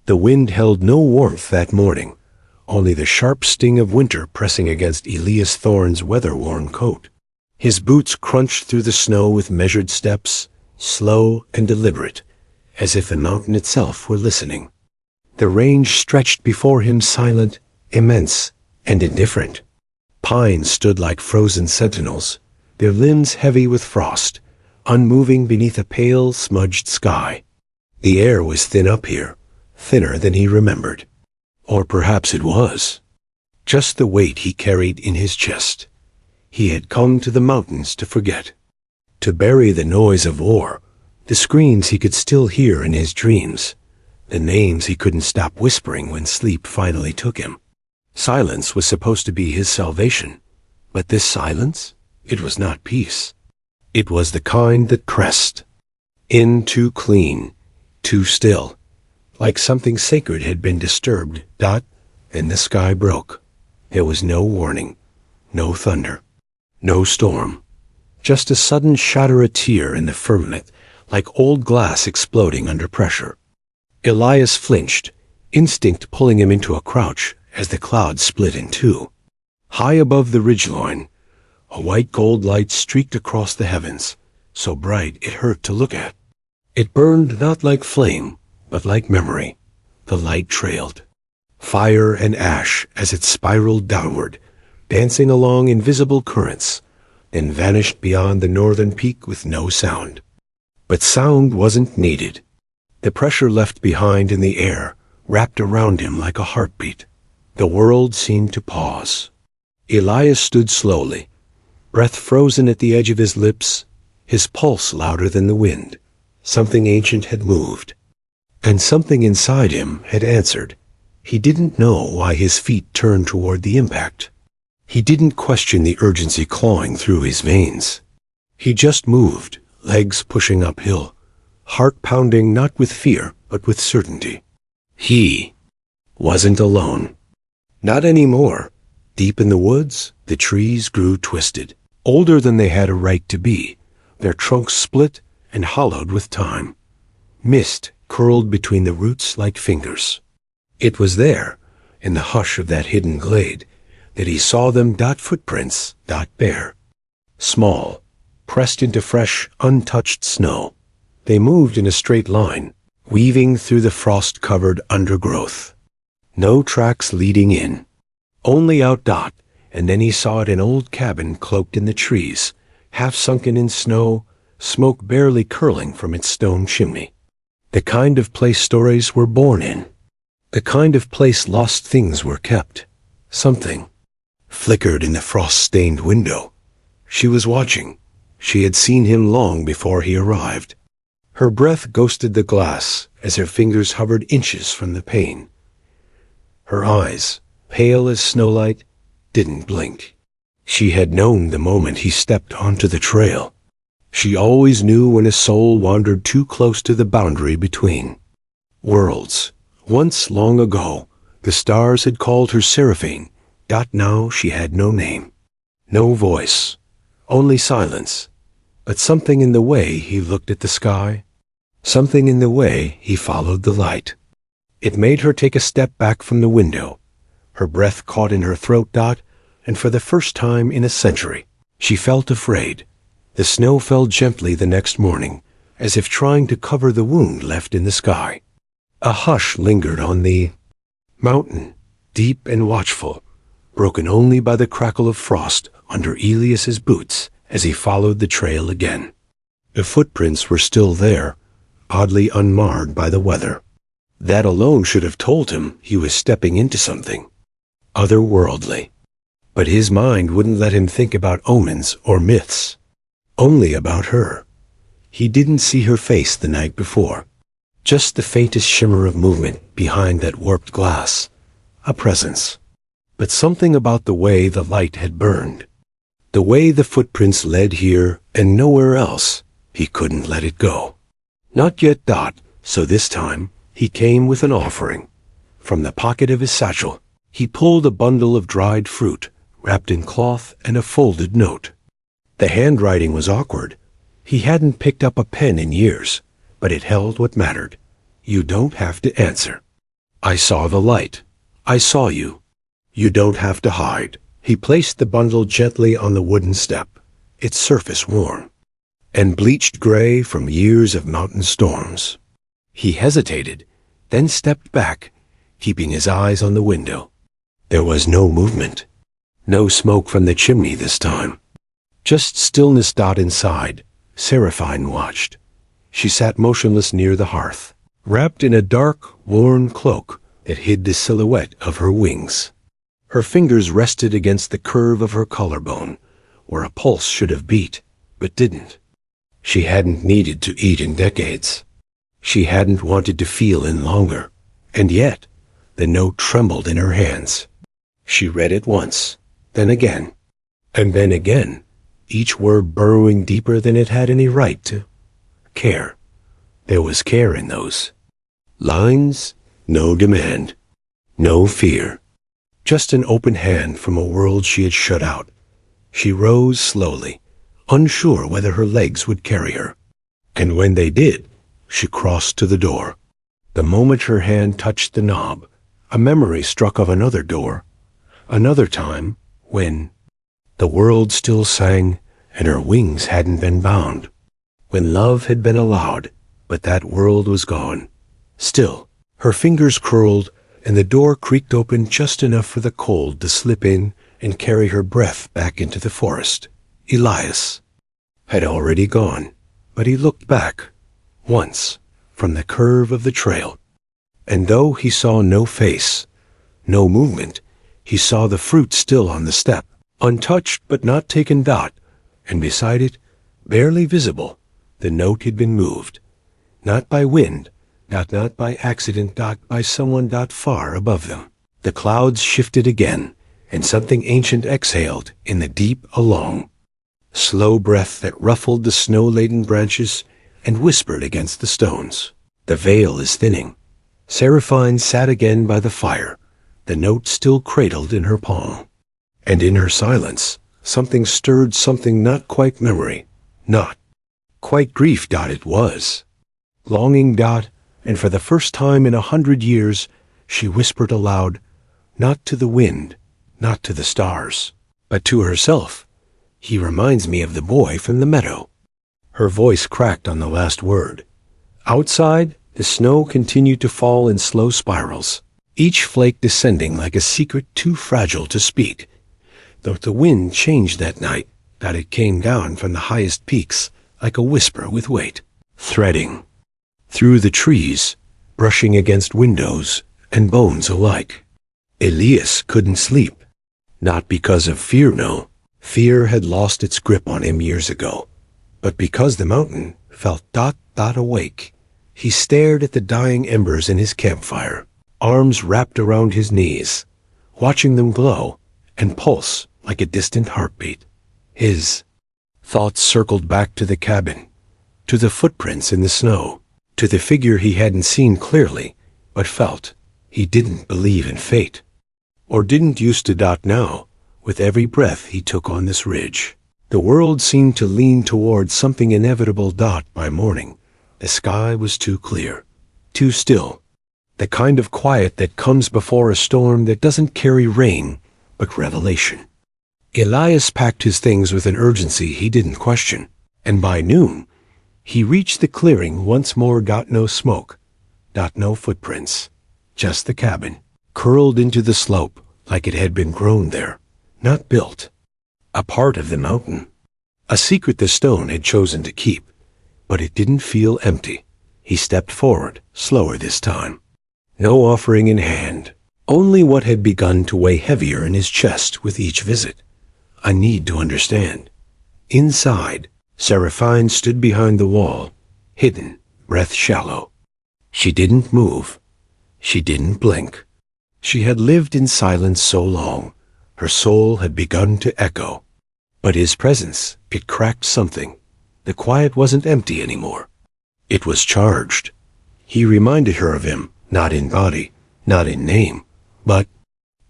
The wind held no warmth that morning, only the sharp sting of winter pressing against Elias Thorne's weather-worn coat. His boots crunched through the snow with measured steps, slow and deliberate, as if the mountain itself were listening. The range stretched before him silent, immense, and indifferent. Pines stood like frozen sentinels, their limbs heavy with frost, unmoving beneath a pale, smudged sky. The air was thin up here, thinner than he remembered. Or perhaps it was just the weight he carried in his chest. He had come to the mountains to forget, to bury the noise of war, the screams he could still hear in his dreams, the names he couldn't stop whispering when sleep finally took him. Silence was supposed to be his salvation, but this silence, it was not peace. It was the kind that pressed in too clean, too still, like something sacred had been disturbed. And the sky broke. There was no warning, no thunder, no storm, just a sudden shatter, a tear in the firmament, like old glass exploding under pressure. Elias flinched, instinct pulling him into a crouch as the clouds split in two. High above the ridgeline, a white gold light streaked across the heavens, so bright it hurt to look at. It burned not like flame, but like memory. The light trailed, fire and ash as it spiraled downward, dancing along invisible currents, then vanished beyond the northern peak with no sound. But sound wasn't needed. The pressure left behind in the air wrapped around him like a heartbeat. The world seemed to pause. Elias stood slowly, breath frozen at the edge of his lips, his pulse louder than the wind. Something ancient had moved, and something inside him had answered. He didn't know why his feet turned toward the impact. He didn't question the urgency clawing through his veins. He just moved, legs pushing uphill, heart pounding not with fear, but with certainty. He wasn't alone. Not anymore. Deep in the woods, the trees grew twisted, older than they had a right to be, their trunks split and hollowed with time. Mist curled between the roots like fingers. It was there, in the hush of that hidden glade, that he saw them. Footprints, bare, small, pressed into fresh, untouched snow. They moved in a straight line, weaving through the frost-covered undergrowth. No tracks leading in, only out. And then he saw it, an old cabin cloaked in the trees, half sunken in snow, smoke barely curling from its stone chimney. The kind of place stories were born in. The kind of place lost things were kept. Something flickered in the frost-stained window. She was watching. She had seen him long before he arrived. Her breath ghosted the glass as her fingers hovered inches from the pane. Her eyes, pale as snowlight, didn't blink. She had known the moment he stepped onto the trail. She always knew when a soul wandered too close to the boundary between worlds. Once, long ago, the stars had called her Seraphine. Now she had no name, no voice, only silence. But something in the way he looked at the sky, something in the way he followed the light. It made her take a step back from the window. Her breath caught in her throat. And for the first time in a century, she felt afraid. The snow fell gently the next morning, as if trying to cover the wound left in the sky. A hush lingered on the mountain, deep and watchful, broken only by the crackle of frost under Elias's boots as he followed the trail again. The footprints were still there, oddly unmarred by the weather. That alone should have told him he was stepping into something otherworldly. But his mind wouldn't let him think about omens or myths, only about her. He didn't see her face the night before, just the faintest shimmer of movement behind that warped glass, a presence. But something about the way the light had burned, the way the footprints led here and nowhere else, he couldn't let it go. Not yet. So this time, he came with an offering. From the pocket of his satchel, he pulled a bundle of dried fruit, wrapped in cloth, and a folded note. The handwriting was awkward. He hadn't picked up a pen in years, but it held what mattered. You don't have to answer. I saw the light. I saw you. You don't have to hide. He placed the bundle gently on the wooden step, its surface worn and bleached gray from years of mountain storms. He hesitated, then stepped back, keeping his eyes on the window. There was no movement. No smoke from the chimney this time. Just stillness. Inside, Seraphine watched. She sat motionless near the hearth, wrapped in a dark, worn cloak that hid the silhouette of her wings. Her fingers rested against the curve of her collarbone, where a pulse should have beat, but didn't. She hadn't needed to eat in decades. She hadn't wanted to feel in longer. And yet, the note trembled in her hands. She read it once, then again, and then again, each word burrowing deeper than it had any right to. Care. There was care in those lines. No demand. No fear. Just an open hand from a world she had shut out. She rose slowly, unsure whether her legs would carry her. And when they did, she crossed to the door. The moment her hand touched the knob, a memory struck of another door. Another time, when the world still sang and her wings hadn't been bound. When love had been allowed, but that world was gone. Still, her fingers curled and the door creaked open just enough for the cold to slip in and carry her breath back into the forest. Elias had already gone, but he looked back, once, from the curve of the trail. And though he saw no face, no movement, he saw the fruit still on the step, untouched but not taken. And beside it, barely visible, the note had been moved. Not by wind, not by accident, by someone far above them. The clouds shifted again, and something ancient exhaled in the deep along. Slow breath that ruffled the snow-laden branches and whispered against the stones. The veil is thinning. Seraphine sat again by the fire, the note still cradled in her palm. And in her silence, something stirred, something not quite memory, not quite grief. It was longing. And for the first time in 100 years, she whispered aloud, not to the wind, not to the stars, but to herself. He reminds me of the boy from the meadow. Her voice cracked on the last word. Outside, the snow continued to fall in slow spirals, each flake descending like a secret too fragile to speak. Though the wind changed that night, it came down from the highest peaks like a whisper with weight, threading through the trees, brushing against windows and bones alike. Elias couldn't sleep, not because of fear, no. Fear had lost its grip on him years ago, but because the mountain felt awake. He stared at the dying embers in his campfire, arms wrapped around his knees, watching them glow and pulse like a distant heartbeat. His thoughts circled back to the cabin, to the footprints in the snow, to the figure he hadn't seen clearly, but felt. He didn't believe in fate, or didn't used to. Now, with every breath he took on this ridge, the world seemed to lean toward something inevitable. By morning, the sky was too clear, too still, the kind of quiet that comes before a storm that doesn't carry rain, but revelation. Elias packed his things with an urgency he didn't question, and by noon, he reached the clearing once more. No smoke, no footprints, just the cabin, curled into the slope like it had been grown there, not built. A part of the mountain. A secret the stone had chosen to keep, but it didn't feel empty. He stepped forward, slower this time. No offering in hand, only what had begun to weigh heavier in his chest with each visit. A need to understand. Inside, Seraphine stood behind the wall, hidden, breath shallow. She didn't move. She didn't blink. She had lived in silence so long, her soul had begun to echo. But his presence, it cracked something. The quiet wasn't empty anymore. It was charged. He reminded her of him, not in body, not in name, but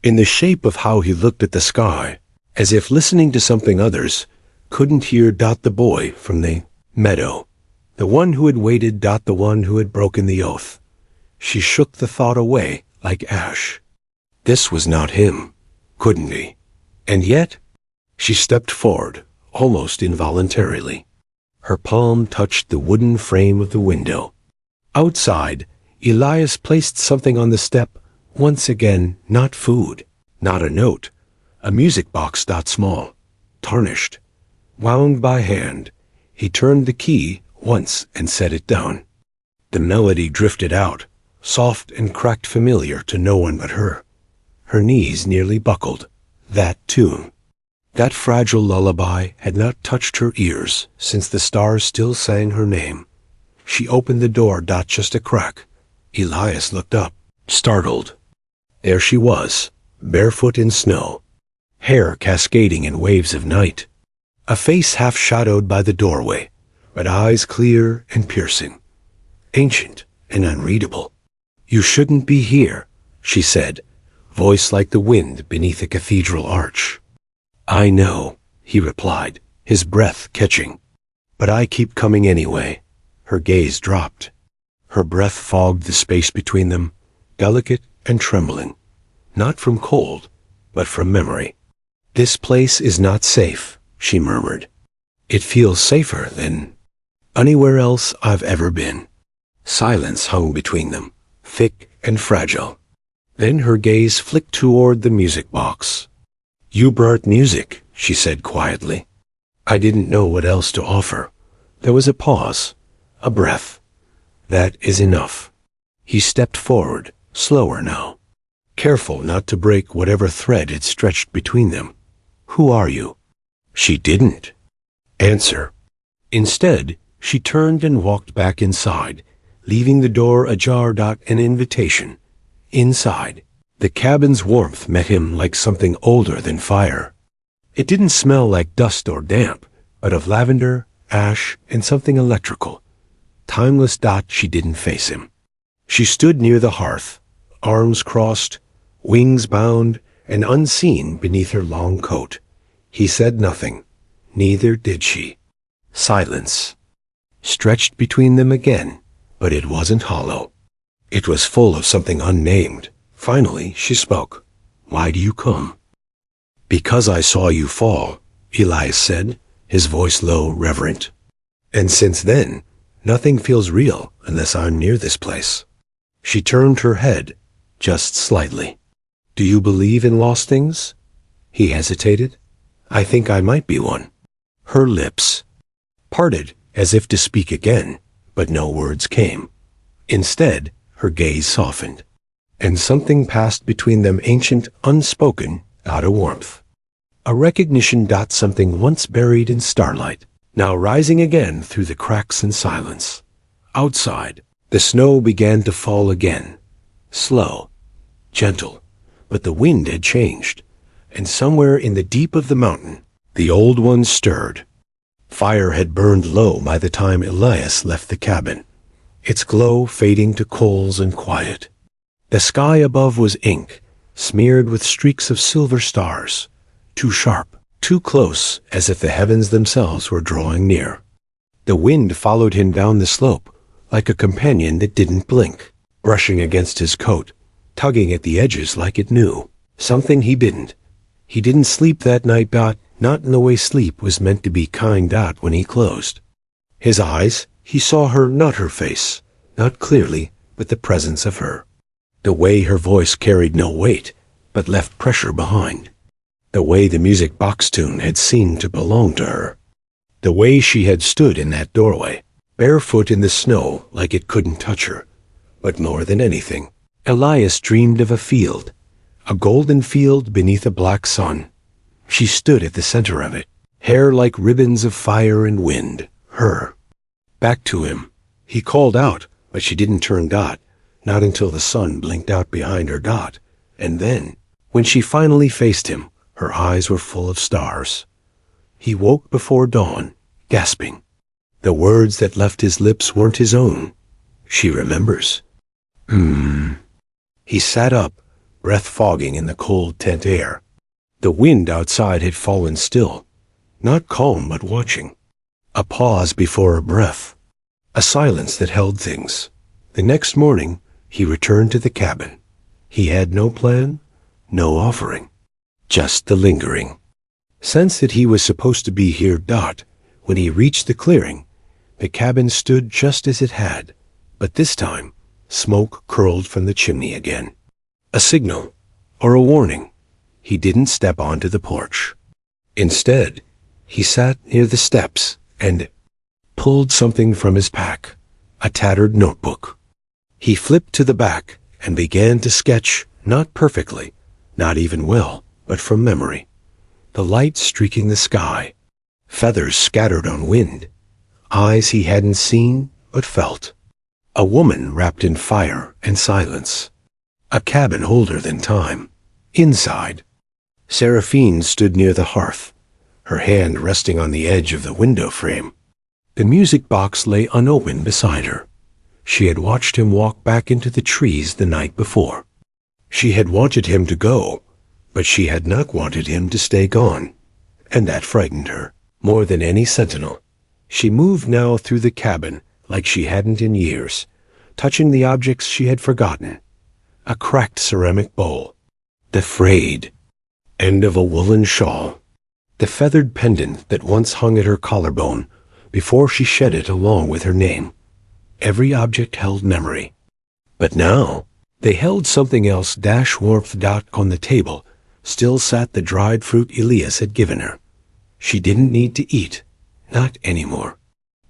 in the shape of how he looked at the sky, as if listening to something others couldn't hear. The boy from the meadow, the one who had waited. The one who had broken the oath. She shook the thought away like ash. This was not him, couldn't be. And yet, she stepped forward, almost involuntarily. Her palm touched the wooden frame of the window. Outside, Elias placed something on the step, once again not food, not a note, a music box that small, tarnished. Wound by hand, he turned the key once and set it down. The melody drifted out, soft and cracked, familiar to no one but her. Her knees nearly buckled. That tune, that fragile lullaby, had not touched her ears since the stars still sang her name. She opened the door just a crack. Elias looked up, startled. There she was, barefoot in snow, hair cascading in waves of night. A face half shadowed by the doorway, but eyes clear and piercing, ancient and unreadable. "You shouldn't be here," she said, voice like the wind beneath a cathedral arch. "I know," he replied, his breath catching. "But I keep coming anyway." Her gaze dropped. Her breath fogged the space between them, delicate and trembling, not from cold, but from memory. "This place is not safe," she murmured. "It feels safer than anywhere else I've ever been." Silence hung between them, thick and fragile. Then her gaze flicked toward the music box. "You brought music," she said quietly. "I didn't know what else to offer." There was a pause, a breath. "That is enough." He stepped forward, slower now, careful not to break whatever thread had stretched between them. "Who are you?" She didn't answer. Instead, she turned and walked back inside, leaving the door ajar. An invitation. Inside, the cabin's warmth met him like something older than fire. It didn't smell like dust or damp, but of lavender, ash, and something electrical. Timeless. She didn't face him. She stood near the hearth, arms crossed, wings bound, and unseen beneath her long coat. He said nothing. Neither did she. Silence stretched between them again, but it wasn't hollow. It was full of something unnamed. Finally, she spoke. "Why do you come?" "Because I saw you fall," Elias said, his voice low, reverent. "And since then, nothing feels real unless I'm near this place." She turned her head, just slightly. "Do you believe in lost things?" He hesitated. "I think I might be one." Her lips parted as if to speak again, but no words came. Instead, her gaze softened, and something passed between them, ancient, unspoken, out of warmth. A recognition. Something once buried in starlight, now rising again through the cracks and silence. Outside, the snow began to fall again, slow, gentle, but the wind had changed, and somewhere in the deep of the mountain, the old one stirred. Fire had burned low by the time Elias left the cabin, its glow fading to coals and quiet. The sky above was ink, smeared with streaks of silver stars, too sharp, too close, as if the heavens themselves were drawing near. The wind followed him down the slope, like a companion that didn't blink, brushing against his coat, tugging at the edges like it knew something he didn't. He didn't sleep that night. Not in the way sleep was meant to be kind. When he closed his eyes, he saw her, not her face, not clearly, but the presence of her. The way her voice carried no weight, but left pressure behind. The way the music box tune had seemed to belong to her. The way she had stood in that doorway, barefoot in the snow like it couldn't touch her. But more than anything, Elias dreamed of a field, a golden field beneath a black sun. She stood at the center of it, hair like ribbons of fire and wind, her. Back to him. He called out, but she didn't turn. Not until the sun blinked out behind her. And then, when she finally faced him, her eyes were full of stars. He woke before dawn, gasping. The words that left his lips weren't his own. She remembers. He sat up, breath fogging in the cold tent air. The wind outside had fallen still, not calm but watching. A pause before a breath, a silence that held things. The next morning, he returned to the cabin. He had no plan, no offering, just the lingering sense that he was supposed to be here. When he reached the clearing, the cabin stood just as it had, but this time, smoke curled from the chimney again. A signal, or a warning. He didn't step onto the porch. Instead, he sat near the steps and pulled something from his pack, a tattered notebook. He flipped to the back and began to sketch, not perfectly, not even well, but from memory. The light streaking the sky, feathers scattered on wind, eyes he hadn't seen but felt. A woman wrapped in fire and silence. A cabin older than time. Inside, Seraphine stood near the hearth, her hand resting on the edge of the window frame. The music box lay unopened beside her. She had watched him walk back into the trees the night before. She had wanted him to go, but she had not wanted him to stay gone, and that frightened her more than any sentinel. She moved now through the cabin like she hadn't in years, touching the objects she had forgotten. A cracked ceramic bowl, the frayed end of a woolen shawl, the feathered pendant that once hung at her collarbone before she shed it along with her name. Every object held memory. But now, they held something else. Warmth. On the table still sat the dried fruit Elias had given her. She didn't need to eat, not anymore.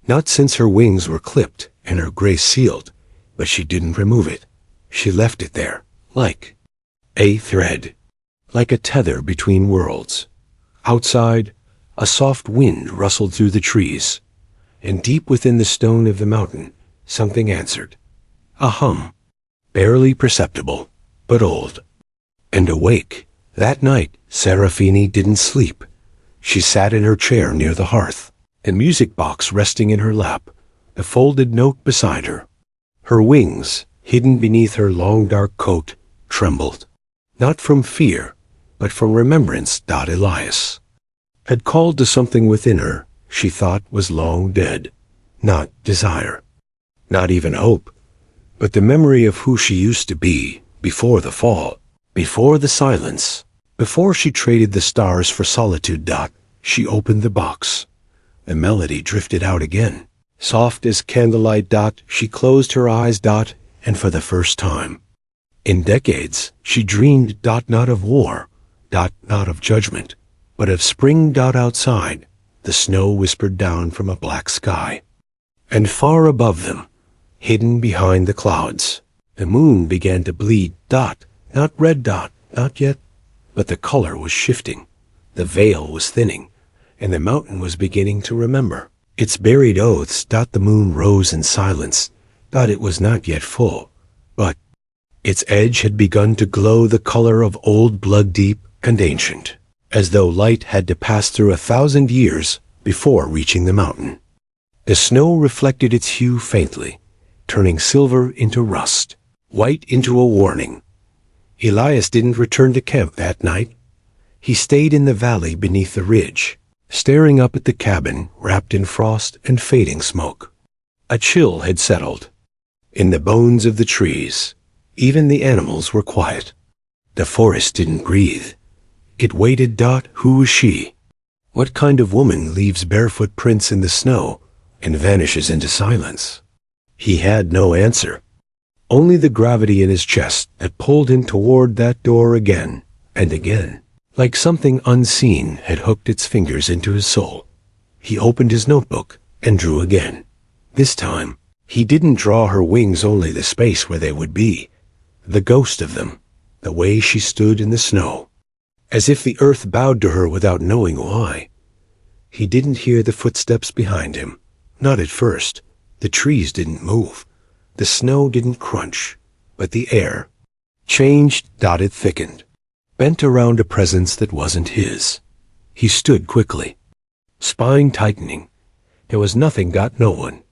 Not since her wings were clipped and her grace sealed, but she didn't remove it. She left it there, like a thread, like a tether between worlds. Outside, a soft wind rustled through the trees, and deep within the stone of the mountain, something answered. A hum, barely perceptible, but old. And awake. That night, Seraphine didn't sleep. She sat in her chair near the hearth, a music box resting in her lap, a folded note beside her. Her wings, hidden beneath her long dark coat, trembled. Not from fear, but from remembrance. Elias had called to something within her she thought was long dead. Not desire, not even hope, but the memory of who she used to be before the fall, before the silence, before she traded the stars for solitude. She opened the box. The melody drifted out again, soft as candlelight. She closed her eyes. And for the first time in decades, she dreamed. Not of war, not of judgment, but of spring. Outside, the snow whispered down from a black sky. And far above them, hidden behind the clouds, the moon began to bleed. Not red. Not yet, but the color was shifting. The veil was thinning, and the mountain was beginning to remember its buried oaths. The moon rose in silence. It was not yet full, but its edge had begun to glow the color of old blood, deep and ancient, as though light had to pass through 1,000 years before reaching the mountain. The snow reflected its hue faintly, turning silver into rust, white into a warning. Elias didn't return to camp that night. He stayed in the valley beneath the ridge, staring up at the cabin wrapped in frost and fading smoke. A chill had settled. In the bones of the trees, even the animals were quiet. The forest didn't breathe. It waited. Who was she? What kind of woman leaves barefoot prints in the snow and vanishes into silence? He had no answer. Only the gravity in his chest that pulled him toward that door again and again, like something unseen had hooked its fingers into his soul. He opened his notebook and drew again. This time, he didn't draw her wings, only the space where they would be, the ghost of them, the way she stood in the snow, as if the earth bowed to her without knowing why. He didn't hear the footsteps behind him, not at first. The trees didn't move. The snow didn't crunch, but the air changed. It thickened, bent around a presence that wasn't his. He stood quickly, spine tightening. There was nothing. No one.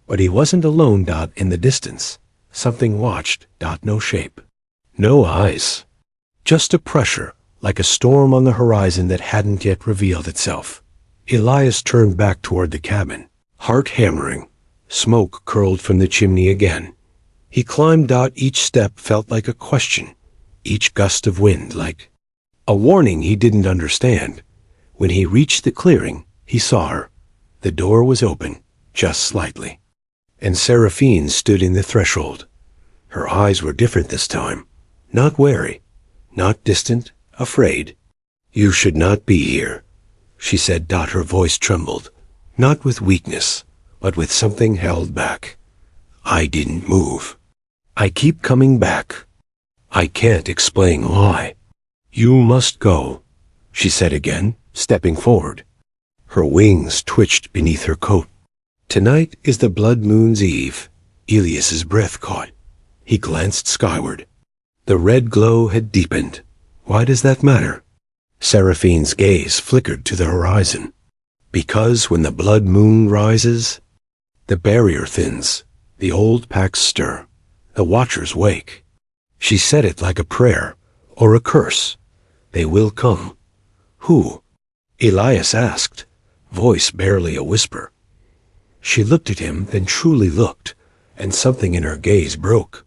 But he wasn't alone. In the distance, something watched. No shape, no eyes, just a pressure, like a storm on the horizon that hadn't yet revealed itself. Elias turned back toward the cabin, heart hammering. Smoke curled from the chimney again. He climbed. Each step felt like a question, each gust of wind like a warning he didn't understand. When he reached the clearing, he saw her. The door was open, just slightly, and Seraphine stood in the threshold. Her eyes were different this time, not wary, not distant, afraid. "You should not be here," she said. Her voice trembled, not with weakness, but with something held back. "I didn't move. I keep coming back. I can't explain why." "You must go," she said again, stepping forward. Her wings twitched beneath her coat. "Tonight is the blood moon's eve." Elias's breath caught. He glanced skyward. The red glow had deepened. Why does that matter? Seraphine's gaze flickered to the horizon. Because when the blood moon rises, the barrier thins, the old packs stir, the watchers wake. She said it like a prayer or a curse. They will come. Who? Elias asked, voice barely a whisper. She looked at him, then truly looked, and something in her gaze broke.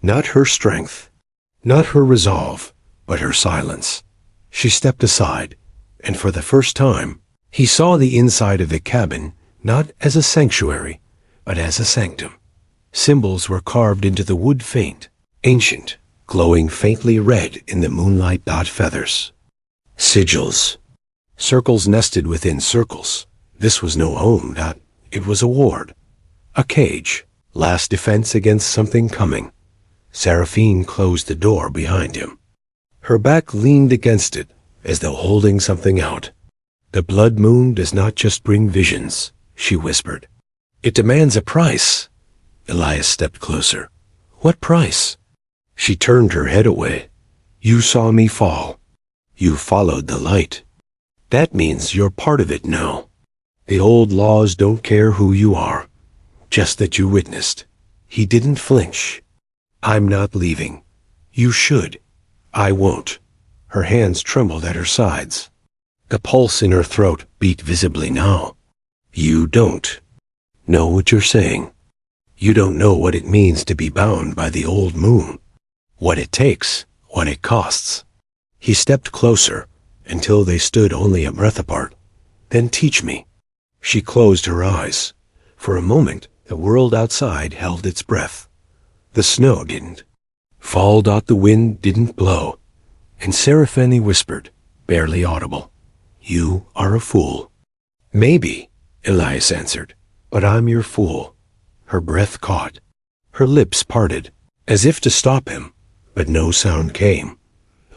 Not her strength, not her resolve, but her silence. She stepped aside, and for the first time, he saw the inside of the cabin not as a sanctuary, but as a sanctum. Symbols were carved into the wood, faint, ancient, glowing faintly red in the moonlight. Feathers. Sigils. Circles nested within circles. This was no home. It was a ward. A cage. Last defense against something coming. Seraphine closed the door behind him. Her back leaned against it, as though holding something out. "The blood moon does not just bring visions," she whispered. "It demands a price." Elias stepped closer. "What price?" She turned her head away. "You saw me fall. You followed the light. That means you're part of it now. The old laws don't care who you are, just that you witnessed." He didn't flinch. "I'm not leaving. You should. I won't." Her hands trembled at her sides. The pulse in her throat beat visibly now. "You don't know what you're saying. You don't know what it means to be bound by the old moon. What it takes, what it costs." He stepped closer until they stood only a breath apart. "Then teach me." She closed her eyes. For a moment, the world outside held its breath. The snow didn't fall. The wind didn't blow. And Seraphine whispered, barely audible, "You are a fool." "Maybe," Elias answered, "but I'm your fool." Her breath caught. Her lips parted, as if to stop him, but no sound came.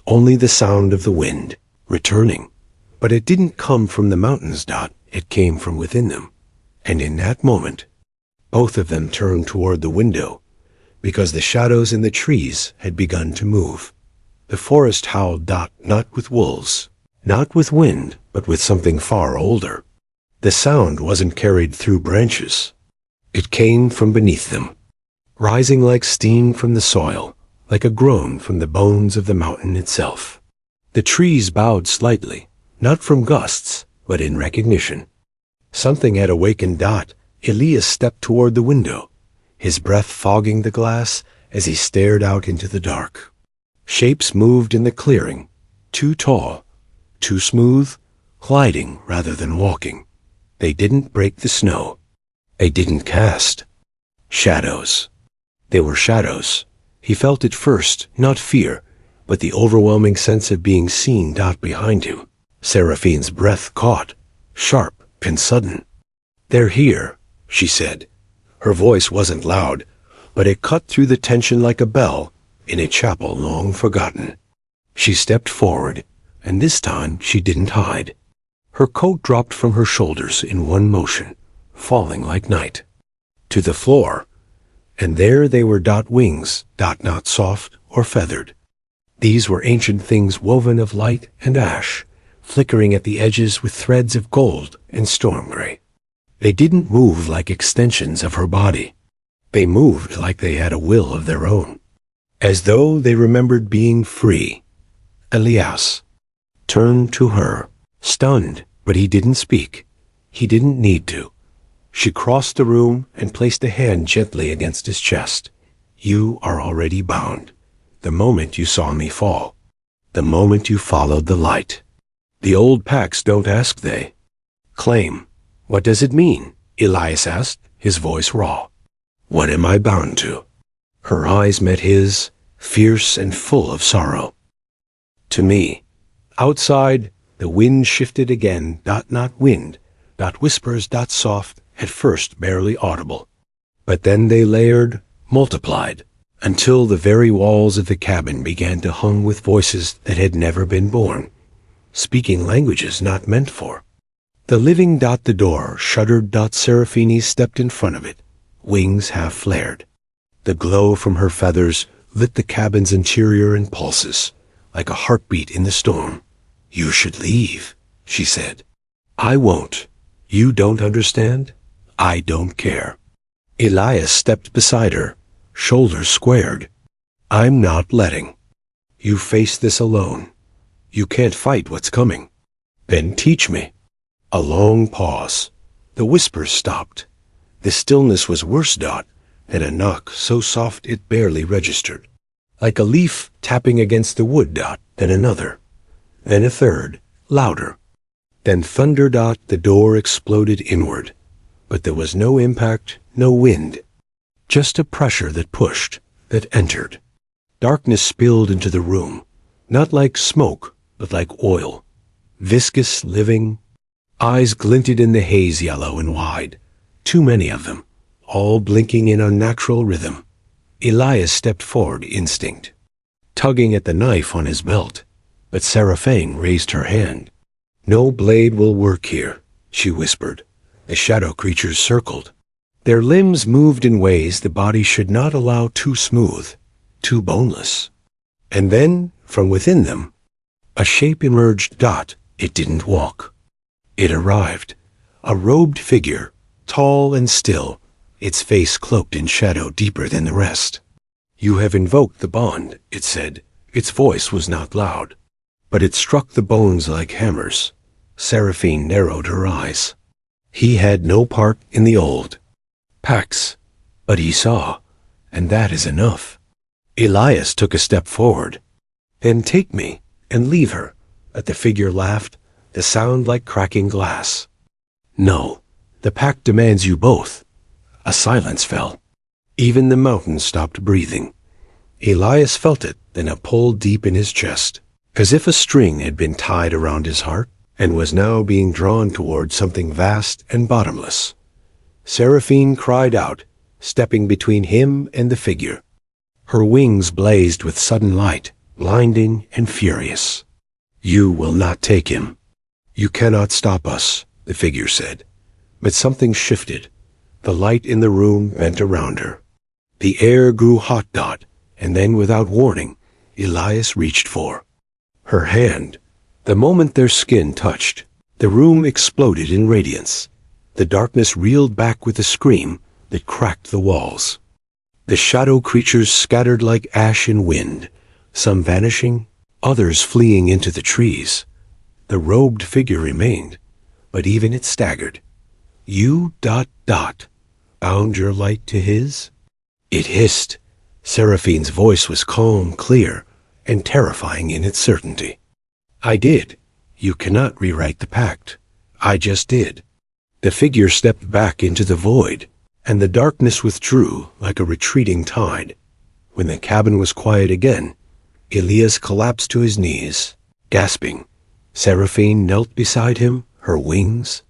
Only the sound of the wind, returning. But it didn't come from the mountains. It came from within them. And in that moment, both of them turned toward the window, because the shadows in the trees had begun to move. The forest howled. Not with wolves, not with wind, but with something far older. The sound wasn't carried through branches. It came from beneath them, rising like steam from the soil, like a groan from the bones of the mountain itself. The trees bowed slightly, not from gusts, but in recognition. Something had awakened. Elias stepped toward the window, his breath fogging the glass as he stared out into the dark. Shapes moved in the clearing, too tall, too smooth, gliding rather than walking. They didn't break the snow. They didn't cast. Shadows. They were shadows. He felt it first, not fear, but the overwhelming sense of being seen. Behind him. Seraphine's breath caught, sharp and sudden. "They're here," she said. Her voice wasn't loud, but it cut through the tension like a bell in a chapel long forgotten. She stepped forward, and this time she didn't hide. Her coat dropped from her shoulders in one motion, falling like night, to the floor, and there they were. Wings, not soft or feathered. These were ancient things woven of light and ash, flickering at the edges with threads of gold and storm gray. They didn't move like extensions of her body. They moved like they had a will of their own, as though they remembered being free. Elias turned to her, stunned, but he didn't speak. He didn't need to. She crossed the room and placed a hand gently against his chest. "You are already bound. The moment you saw me fall. The moment you followed the light. The old pacts don't ask, they claim. What does it mean? Elias asked, his voice raw. What am I bound to? Her eyes met his, fierce and full of sorrow. To me. Outside, the wind shifted again, not wind, whispers, soft, at first barely audible. But then they layered, multiplied, until the very walls of the cabin began to hum with voices that had never been born, speaking languages not meant for. The living the door shuddered. Seraphine stepped in front of it, wings half flared. The glow from her feathers lit the cabin's interior in pulses, like a heartbeat in the storm. You should leave, she said. I won't. You don't understand? I don't care. Elias stepped beside her, shoulders squared. I'm not letting. You face this alone. You can't fight what's coming. Then teach me. A long pause. The whispers stopped. The stillness was worse, than a knock so soft it barely registered. Like a leaf tapping against the wood, then another. Then a third, louder. Then thunder. The door exploded inward. But there was no impact, no wind. Just a pressure that pushed, that entered. Darkness spilled into the room, not like smoke, but like oil. Viscous, living. Eyes glinted in the haze, yellow and wide. Too many of them, all blinking in unnatural rhythm. Elias stepped forward, instinct, tugging at the knife on his belt. But Seraphine raised her hand. No blade will work here, she whispered. The shadow creatures circled. Their limbs moved in ways the body should not allow, too smooth, too boneless. And then, from within them, a shape emerged. It didn't walk. It arrived, a robed figure, tall and still, its face cloaked in shadow deeper than the rest. You have invoked the bond, it said. Its voice was not loud, but it struck the bones like hammers. Seraphine narrowed her eyes. He had no part in the old pacts, but he saw, and that is enough. Elias took a step forward. Then take me, and leave her. But the figure laughed, the sound like cracking glass. No, the pact demands you both. A silence fell. Even the mountains stopped breathing. Elias felt it, then a pull deep in his chest, as if a string had been tied around his heart and was now being drawn toward something vast and bottomless. Seraphine cried out, stepping between him and the figure. Her wings blazed with sudden light, blinding and furious. You will not take him. You cannot stop us, the figure said. But something shifted. The light in the room bent around her. The air grew hot. And then without warning, Elias reached for her hand. The moment their skin touched, the room exploded in radiance. The darkness reeled back with a scream that cracked the walls. The shadow creatures scattered like ash in wind, some vanishing, others fleeing into the trees. The robed figure remained, but even it staggered. You, bound your light to his? It hissed. Seraphine's voice was calm, clear, and terrifying in its certainty. I did. You cannot rewrite the pact. I just did. The figure stepped back into the void, and the darkness withdrew like a retreating tide. When the cabin was quiet again, Elias collapsed to his knees, gasping. Seraphine knelt beside him, her wings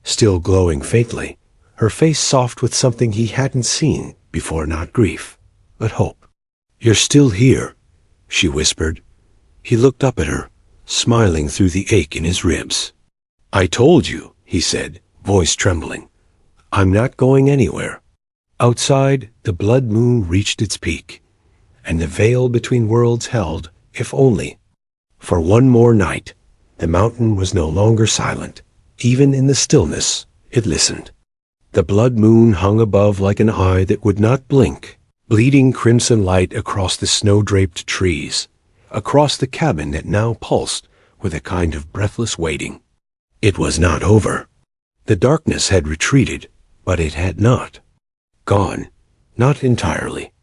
still glowing faintly, her face soft with something he hadn't seen before, not grief, but hope. You're still here, she whispered. He looked up at her, smiling through the ache in his ribs. I told you, he said, voice trembling. I'm not going anywhere. Outside, the blood moon reached its peak, and the veil between worlds held, if only, for one more night. The mountain was no longer silent. Even in the stillness, it listened. The blood moon hung above like an eye that would not blink, bleeding crimson light across the snow-draped trees, across the cabin that now pulsed with a kind of breathless waiting. It was not over. The darkness had retreated, but it had not gone, not entirely.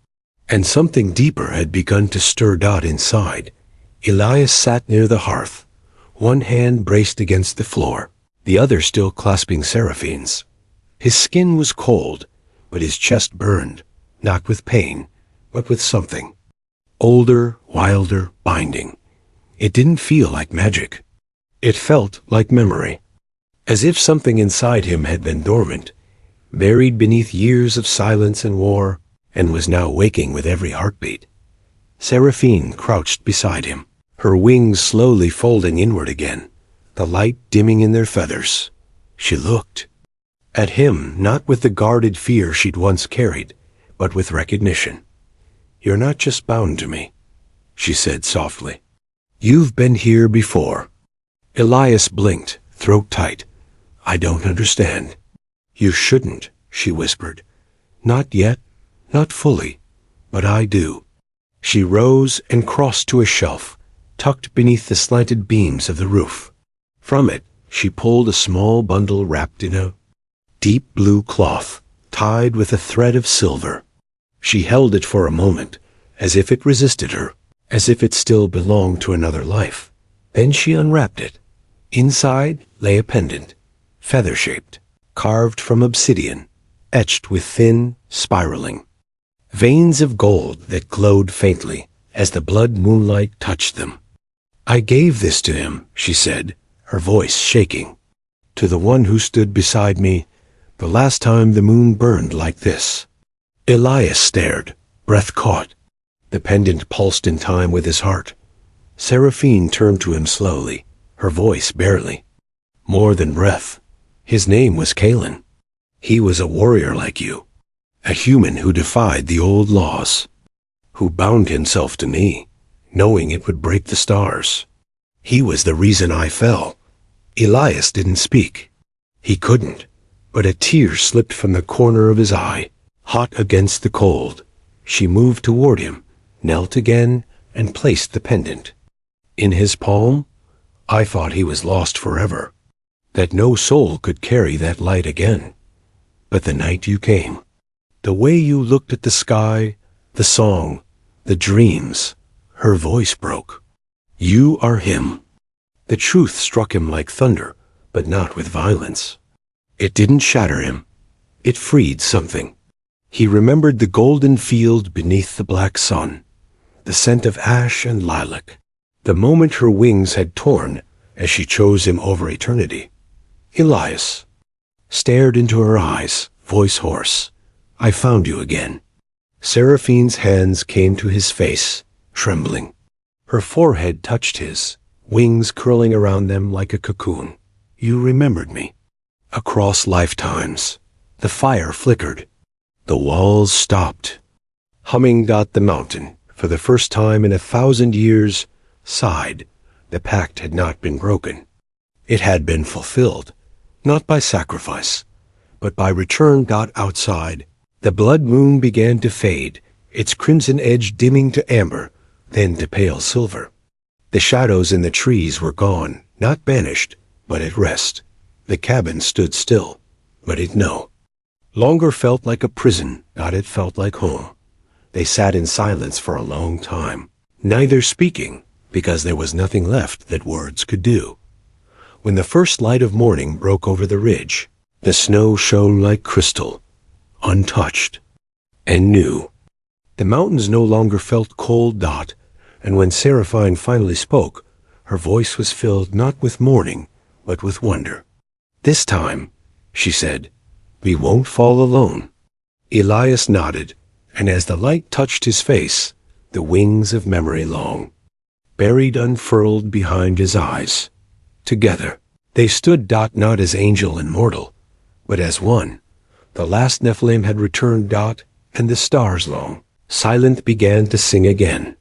And something deeper had begun to stir Dot inside. Elias sat near the hearth, one hand braced against the floor, the other still clasping Seraphine's. His skin was cold, but his chest burned, not with pain, but with something. Older, wilder, binding. It didn't feel like magic. It felt like memory, as if something inside him had been dormant, buried beneath years of silence and war, and was now waking with every heartbeat. Seraphine crouched beside him, her wings slowly folding inward again, the light dimming in their feathers. She looked at him, not with the guarded fear she'd once carried, but with recognition. "You're not just bound to me," she said softly. "You've been here before." Elias blinked, throat tight. "I don't understand." "You shouldn't," she whispered. "Not yet, not fully, but I do." She rose and crossed to a shelf, tucked beneath the slanted beams of the roof. From it, she pulled a small bundle wrapped in a deep blue cloth, tied with a thread of silver. She held it for a moment, as if it resisted her, as if it still belonged to another life. Then she unwrapped it. Inside lay a pendant, feather-shaped, carved from obsidian, etched with thin, spiraling veins of gold that glowed faintly as the blood moonlight touched them. "I gave this to him," she said, her voice shaking. "To the one who stood beside me the last time the moon burned like this." Elias stared, breath caught. The pendant pulsed in time with his heart. Seraphine turned to him slowly, her voice barely. "More than breath. His name was Kalen. He was a warrior like you, a human who defied the old laws, who bound himself to me, knowing it would break the stars. He was the reason I fell." Elias didn't speak. He couldn't, but a tear slipped from the corner of his eye, hot against the cold. She moved toward him, knelt again, and placed the pendant in his palm. "I thought he was lost forever, that no soul could carry that light again. But the night you came, the way you looked at the sky, the song, the dreams," her voice broke. "You are him." The truth struck him like thunder, but not with violence. It didn't shatter him. It freed something. He remembered the golden field beneath the black sun, the scent of ash and lilac, the moment her wings had torn as she chose him over eternity. Elias stared into her eyes, voice hoarse. "I found you again." Seraphine's hands came to his face, trembling. Her forehead touched his, wings curling around them like a cocoon. "You remembered me. Across lifetimes." The fire flickered. The walls stopped. Humming the mountain, for the first time in 1,000 years, sighed. The pact had not been broken. It had been fulfilled, not by sacrifice, but by return. Outside, the blood moon began to fade, its crimson edge dimming to amber, then to pale silver. The shadows in the trees were gone, not banished, but at rest. The cabin stood still, but it no longer felt like a prison. It felt like home. They sat in silence for a long time, neither speaking, because there was nothing left that words could do. When the first light of morning broke over the ridge, the snow shone like crystal, untouched and new. The mountains no longer felt cold. And when Seraphine finally spoke, her voice was filled not with mourning, but with wonder. "This time," she said, "we won't fall alone." Elias nodded, and as the light touched his face, the wings of memory long, buried unfurled behind his eyes. Together, they stood. Not as angel and mortal, but as one. The last Nephilim had returned. And the stars long silent began to sing again.